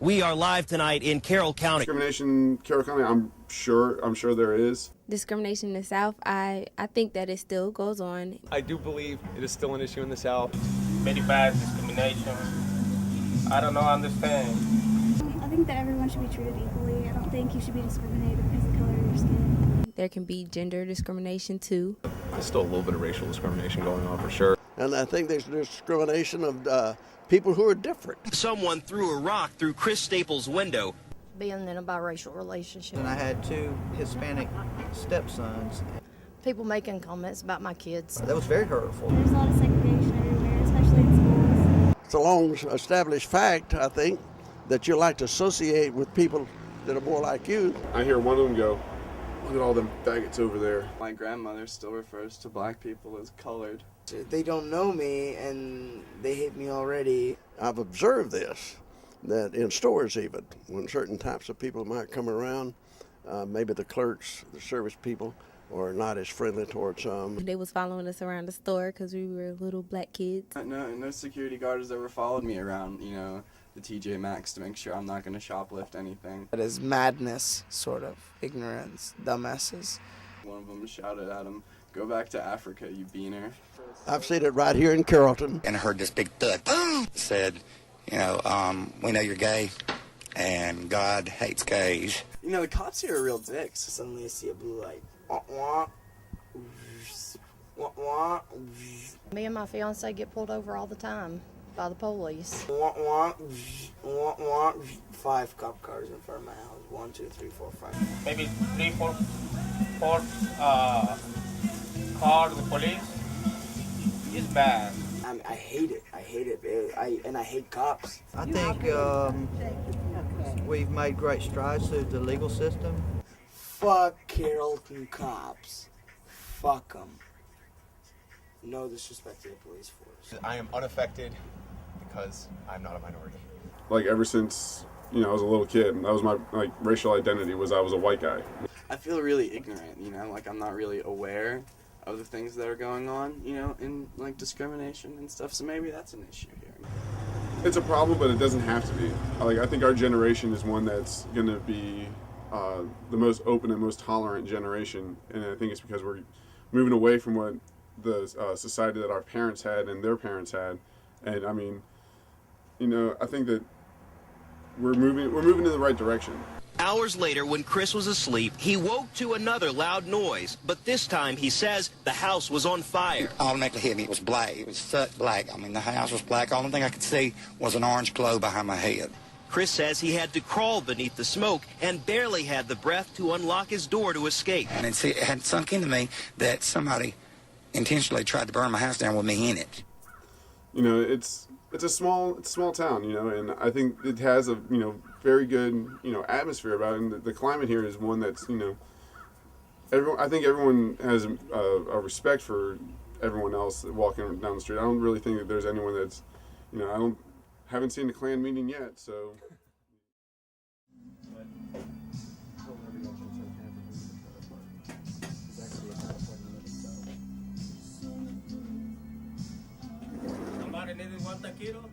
We are live tonight in Carroll County. Discrimination, Carroll County, I'm sure there is. Discrimination in the South, I think that it still goes on. I do believe it is still an issue in the South. Very bad discrimination. I don't know, understand. I think that everyone should be treated equally. I don't think you should be discriminated because of the color of your skin. There can be gender discrimination too. There's still a little bit of racial discrimination going on for sure. And I think there's discrimination of people who are different. Someone threw a rock through Chris Staples' window. Being in a biracial relationship. And I had 2 Hispanic stepsons. People making comments about my kids. That was very hurtful. There's a lot of segregation everywhere, especially in schools. It's a long established fact, I think, that you like to associate with people that are more like you. I hear one of them go, look at all them faggots over there. My grandmother still refers to black people as colored. They don't know me and they hate me already. I've observed this, that in stores even, when certain types of people might come around, maybe the clerks, the service people, are not as friendly towards some. They was following us around the store because we were little black kids. No security guard has ever followed me around, the TJ Maxx to make sure I'm not going to shoplift anything. It is madness, sort of, ignorance, dumbasses. One of them shouted at him, "Go back to Africa, you beaner." I've seen it right here in Carrollton. And I heard this big thud, boom, said, we know you're gay, and God hates gays. The cops here are real dicks. Suddenly I see a blue light. Wah, wah. Wah, wah. Me and my fiance get pulled over all the time by the police. Wah, wah. Wah, wah. 5 cop cars in front of my house. 1, 2, 3, 4, 5. Maybe 3, 4 cars, the police. It's bad. I hate it. I hate it. I hate cops. I think we've made great strides through the legal system. Fuck Carrollton cops. Fuck them. No disrespect to the police force. I am unaffected because I'm not a minority. Like ever since, I was a little kid, that was my racial identity was I was a white guy. I feel really ignorant, I'm not really aware of the things that are going on, in discrimination and stuff, so maybe that's an issue here. It's a problem, but it doesn't have to be. I think our generation is one that's going to be the most open and most tolerant generation, and I think it's because we're moving away from what the society that our parents had and their parents had, and I think that we're moving in the right direction. Hours later, when Chris was asleep, he woke to another loud noise, but this time he says the house was on fire. Automatically hit me. It was black. It was soot black. The house was black. The only thing I could see was an orange glow behind my head. Chris says he had to crawl beneath the smoke and barely had the breath to unlock his door to escape. And it had sunk into me that somebody intentionally tried to burn my house down with me in it. It's a small town, and I think it has a very good atmosphere about it. And the climate here is one that's I think everyone has a respect for everyone else walking down the street. I don't really think that there's anyone that's I haven't seen a Klan meeting yet, so. Somebody needed 1 taquito?